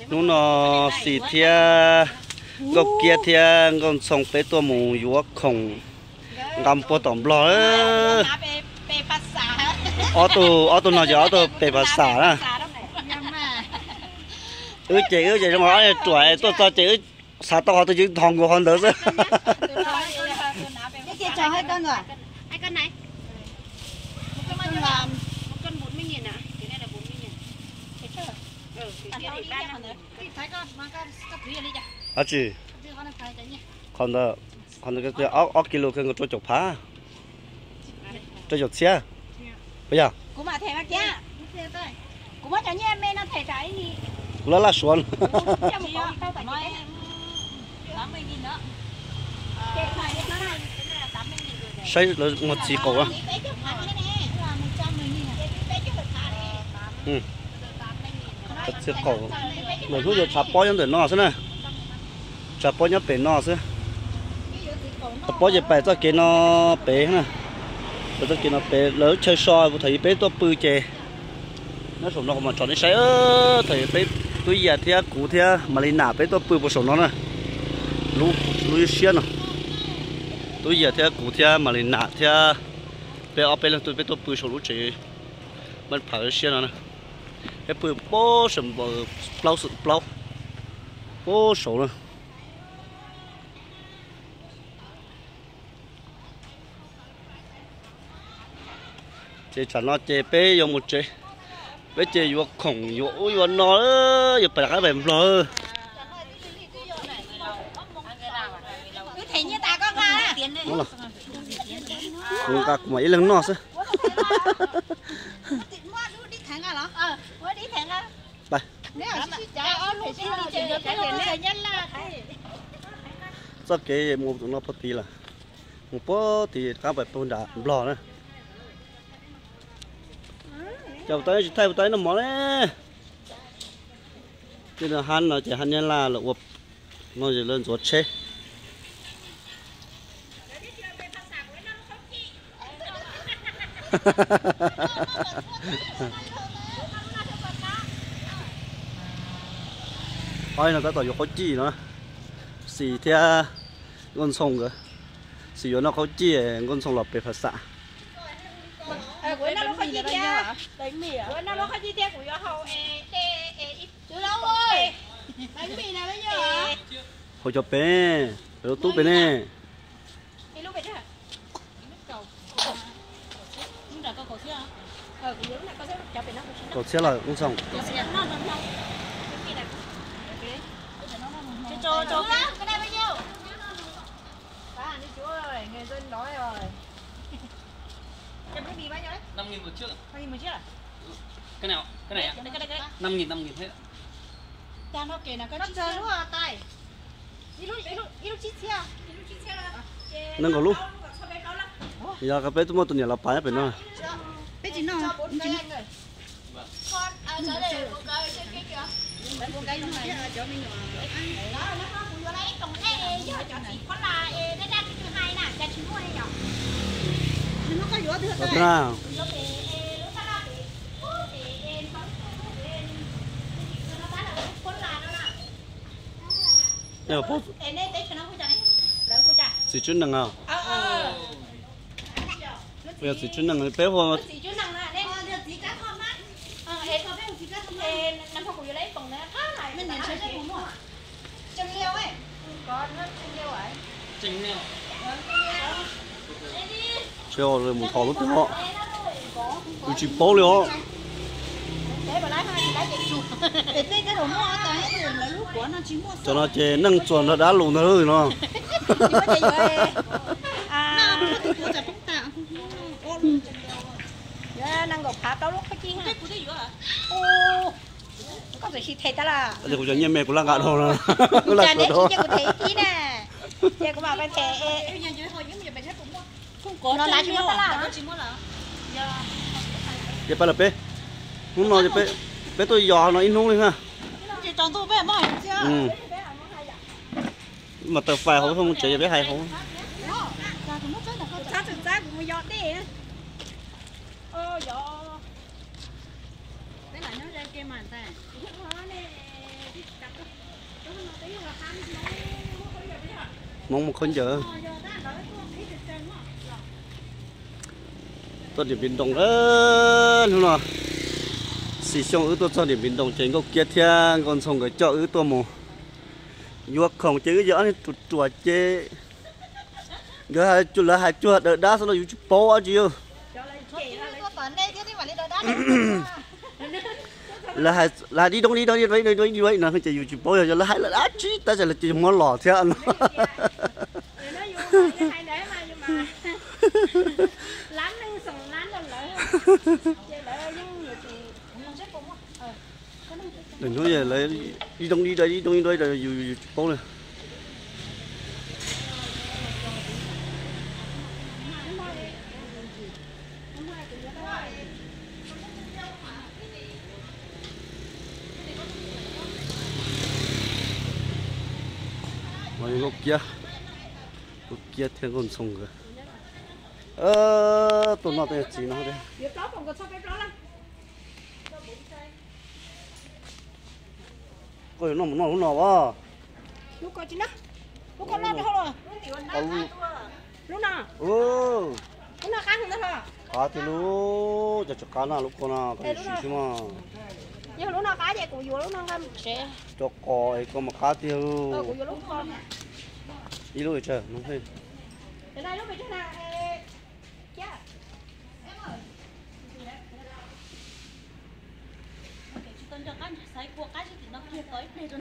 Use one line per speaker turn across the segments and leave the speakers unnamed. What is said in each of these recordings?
nó xì thia gốc kia thia con sông bé tua mù yuộc khổng ngắm po tổng lò ô tô nó gió tô bể bát xả đó chị trong đó tuổi tôi cho chị xả to tôi chỉ thòng của con đỡ chứ
cái kia cho hai cân rồi
hai cân này một cân bao nhiêu là 1 cân 40.000 à cái này là 40.000 thấy chưa cái kia thì 3 nữa thấy con mà con cắt thủy đi
à chị còn cái ốc kilo cái người chụp phá chụp xe bây giờ
cũng mà thẻ mà kia cũng mà cho nhẹ mẹ nó thẻ trái đi
nó là xuân xây là một chỉ cổ á chỉ cổ rồi cứ chặt bó những để nó thế này chặt bó những bể nó thế chặt bó những bể cho cái nó bể nè cho cái nó bể lỡ chơi soi vô thấy bể to bự chè nó sống nó mà chọn cái xây thấy bể tôi giờ thì cũ thì mà lên nạp bể to bự bộ sống nó nè lú xiên nè tôi giờ thì cũ thì mà lên nạp thì bể ở bể lên tôi bể to bự sống lú chè mình phải xiên nó nè cái bự bó sầm bao bó sổ nè chế chả nó chế bé dùng một chế bé chế vô khổng vô nó vô phải cái bèm rồi
thấy như ta có ra
không cả mấy lần nó chứ đây rất cái một nó phát tí là một bó thì các bạn tôn đã lò nữa chào tới thay tới nó mỏ đấy cái là han nó chỉ han nhân là uập nó chỉ lên ruột chế ôi nó có tỏi có chi nữa xì theo con sông cơ xì nó có chi con sông lọp về phật xạ
bữa nào nó có chi theo bánh mì à bữa nào nó có chi theo của yo hậu chú đâu ơi bánh mì này bây giờ
hồi cho bé rồi tú bé nè
cái lúc bé đó nhưng đã có cổ xe cái giống này có xe cho bé nó
cổ xe là con sông
cho cái này bao nhiêu ba đi chú ơi người dân đói rồi cái mì bao nhiêu đấy
5.000 một chiếc.
5.000 một chiếc à?
Cái nào? Cái này ạ?
Cái
5.000 hết.
Ta nó kể là cái chiếc xe luôn à tay. Ilu chiếc xe.
nâng cổ lúc giờ cái bé tôi mua tuần nhiều là phải phải nó
bé chỉ nó
con ở đây cô cái kìa. Đấy cô cái trong này cho mình nó cũng vô đấy còn đây cho chị có là đây đang thứ hai nè, cho chị mua đây nhở.
nó có vỏ thứ
được nào nè bố chỉ chuyên năng nào bây giờ chỉ chuyên năng bé hoa treo rồi một thò lúc đó tôi chỉ bố liền cho nó chế nâng chuẩn nó đã lùn nó rồi nó
năng gọc phá tao lúc cái chi ha ô có thể thấy ta là
giờ của nhà mẹ của lăng gạo đâu là
là đó của thấy chi nè chị của bà bên thẻ nó là chúng ta
giờ phải là bé không nói bé bé tôi dò nó in không lên ha
chị toàn tôi bé mỏi
mà tờ phải không chơi bé hay không
sao thực ra cũng giọt đi ô giọt cái này nó ra kia mà ta
mong một con giờ tôi điểm biến động đó đúng không xì xong ứ tôi cho điểm biến động trên gốc kia theo còn xong cái chợ ứ tôi mù vuốt không chứ cái gió tụt tụt chế cái hai chua đợi đá xong rồi chụp bó chứ là đi đông đi vậy nó chỉ chụp bó rồi là hai là đá chứ ta sẽ là chỉ món lò theo ăn đừng nói về lại đi đông đi đây rồi dù bố này rồi lúc kia theo con sông rồi tụi nó đây chỉ nó đây coi nó quá
lúc coi chín đó lúc con lo được không lúc nào lúc nào cá không được hả
cá thì lúc cho cá nào lúc con nào cái gì chứ mà
nhưng lúc nào cá vậy cũng vừa lúc nào cá sẽ
cho còi con mà cá tiêu
cũng vừa lúc con
đi lúc chơi nó thấy
thế này lúc này thế nào cha con cho cá sấy cua cá thì nó kia tới đây rồi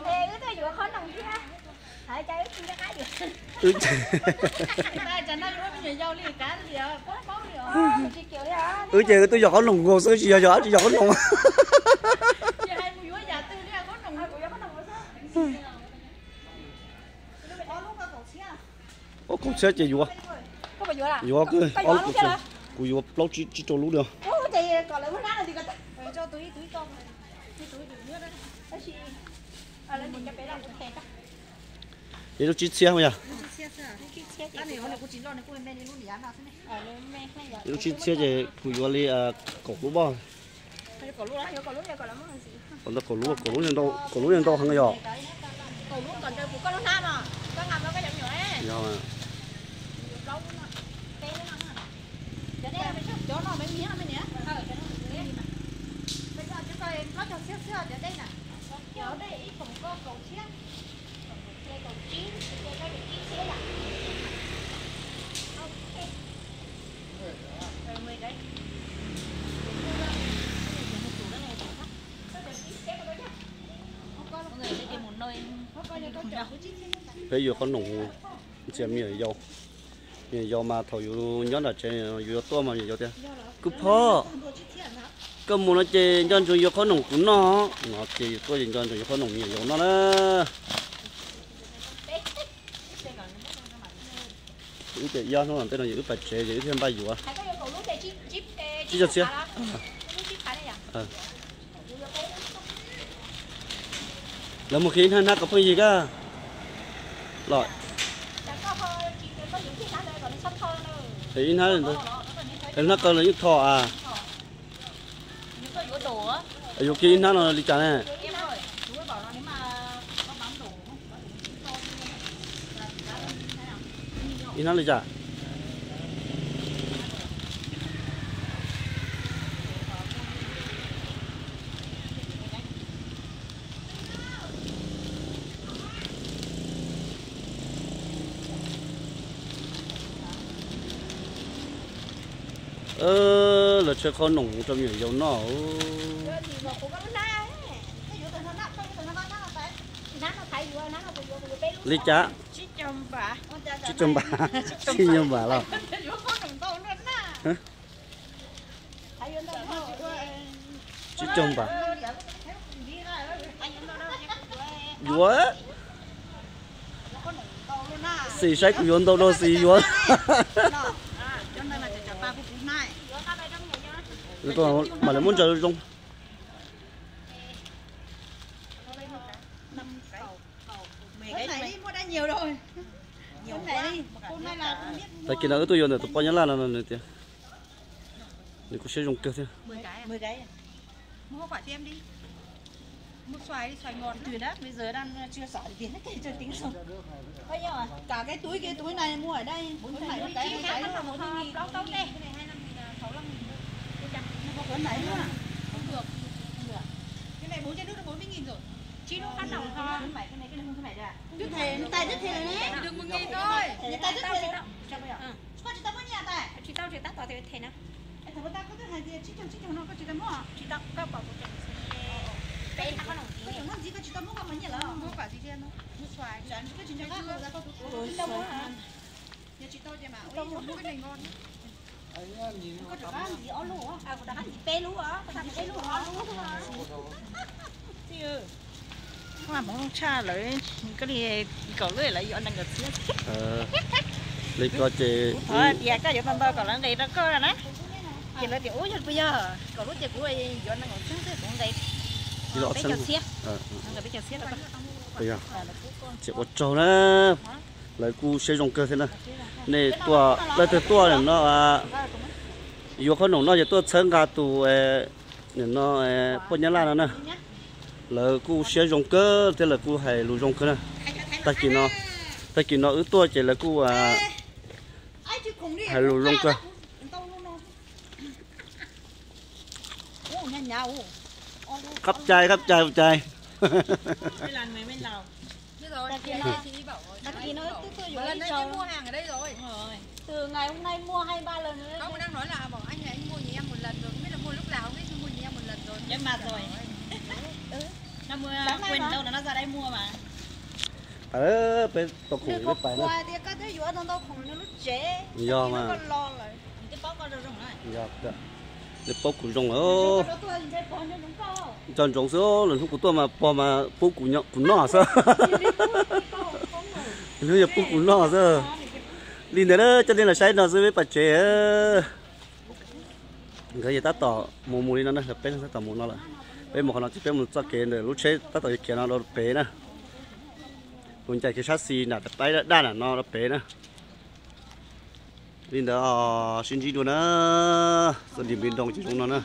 cái tay vừa khó nồng kia hãy chơi cái cá gì đây cho nó lúc nhiều dâu liền cá gì à có gì chỉ kiểu đấy à
chơi tôi giọt nồng ngô sữa chỉ giọt nồng
giờ hai mươi giờ tư đấy có nồng có nồng sao
ô cũng sẽ chơi vua
có bao nhiêu là
vua cứ ô cũng chơi cú vua lâu chỉ cho lú được
ô thì còn lại muốn ăn thì còn cho túi con túi nước đó đó chị lên mình cho bé làm một thẻ đó
vậy nó chỉ xe thôi à nó chỉ xe thì cú vua li cổ lú bao
cổ lú là món gì
còn nó cổ lú nhân đâu hàng cái giò
cổ lú còn cho có nó nam à có ngầm nó cái nhỏ ấy
giò mà
chỗ nó mấy miếng mấy nhỉ? Bây giờ chúng tôi nó cho xíu ở đây nè. Ở đây cũng có cầu chiếc. Đây cầu chín, đây có được chín xíu là. Ok. Rồi 10 đấy.
bây giờ con nồng xem nhiều dầu nhiều mà thầu nhớ là chơi nhiều to mà nhiều thế cứ phô cái món nó chơi nhân cho nhiều con nồng cũng nó chơi tôi chơi nhân cho nhiều con nồng nhiều nó đó cái chơi do nó làm tên là những cái chơi những thêm bao nhiêu à chỉ cho xe là một khi hắn có cái gì cả rồi thì nó còn là những thọ à ở khi nó là đi chả này nó là chả là chơi con nồng trong nhiều dầu nó lý chả chỉ chôm bà chỉ nhom bà lo chỉ chôm bà vua xì sách của vốn đâu xì vua tôi mà lại muốn chơi không
cái này mua đã nhiều rồi nhiều này hôm nay là không biết
tại kia là tôi dùng để tôi bao nhiêu là này tiền để có sử dụng kia thôi
10 cái mua quả cho em đi Một xoài ngọt.
Từ đó bây giờ đang chưa xỏ được tiền hết chưa tính xong. Bao nhiêu à?
Cả cái túi này mua ở đây. Túi này cái
là 1.000 đâu đâu đây. Cái này 25.000 65.000.
Có cuốn này nữa. Không được. Cái này 4 chai nước là 40.000 rồi.
Chi nó khá nồng thôi. Cái này không cái này ra.
Đứt thề, tay đứt thề này. Được 1.000 thôi. Tay đứt thề.
Cho bây giờ.
Có chị tao có nhà tay.
Chị tao tao thì thế nào?
Em thấy ta có cái hàng gì chị chồng nó có chị tao mua.
Chị tao các bảo của cái nó có nồng tí.
Có chồng nó gì có chị tao mua không mấy nhỉ là. Mua quả gì kia nó. Mua xoài. Chẳng cái chuyện khác ra có túi. Đâu mua hả? Nhà chị tao chị mà. Ôi mua cái này ngon.
Có chỗ ăn gì ó lú á? À có ăn gì pe lú á? Có ăn pe lú á? Chứ. Không làm món cha lại cái gì cậu lưỡi lại dọn đang ngật xíu.
lấy coi chị
Thôi, giờ có dọn tao còn lên đây nó có rồi đó. Chị lại tiểu nhất bây giờ, cậu lúc chị của ai dọn đang ngật xuống thế cũng đây.
lọ
Bé
xanh
cho xiết.
ờ
Bé cho xiết đó.
bây giờ chị có trâu đó lấy cu xe rong cơ thế này này tua lấy từ tua này nó yêu con nó giờ tua chân gà tù nó bao nhiêu là nó lấy cu xe rong cơ thế là cu hay lù rong cơ này ta chỉ nó ứ tua chỉ là cu hay lù rong cơ khắp chai
Mấy lần mấy lần.
Thế rồi, chị bảo rồi.
Đặt gì nó tôi
Một lần đấy em mua hàng ở đây rồi.
Từ ngày hôm nay mua 2-3 lần nữa.
Ông đang nói là bảo anh này anh mua nhà em một lần rồi, không biết là mua lúc nào, không biết mua nhà em một lần rồi.
Em mặt rồi. Nó mua quên đâu là nó ra đây mua mà.
bên tàu khủng bên phải nữa
Qua thì có thấy vừa đâu không nó lúc trẻ.
do mà
Con lo rồi.
Cái bó con đâu rồi này.
do đó để bốc củ rong ô chọn rong số lần không có mà bỏ mà bốc củ nhọ củ nọ sao bây giờ bốc củ nọ sao linh đấy đó cho nên là sai nó dưới với bà trẻ cái gì ta tỏ mù đi nó nè bên ta tỏ mù nó là bên một con nó chỉ bên một cái kia để lúc chế ta tỏ kia nó bé nè còn chạy cái chassis nè tay đa là nó bé nè linh đó xin chỉ luôn á, rồi đi bên đông chỉ chúng nó nè.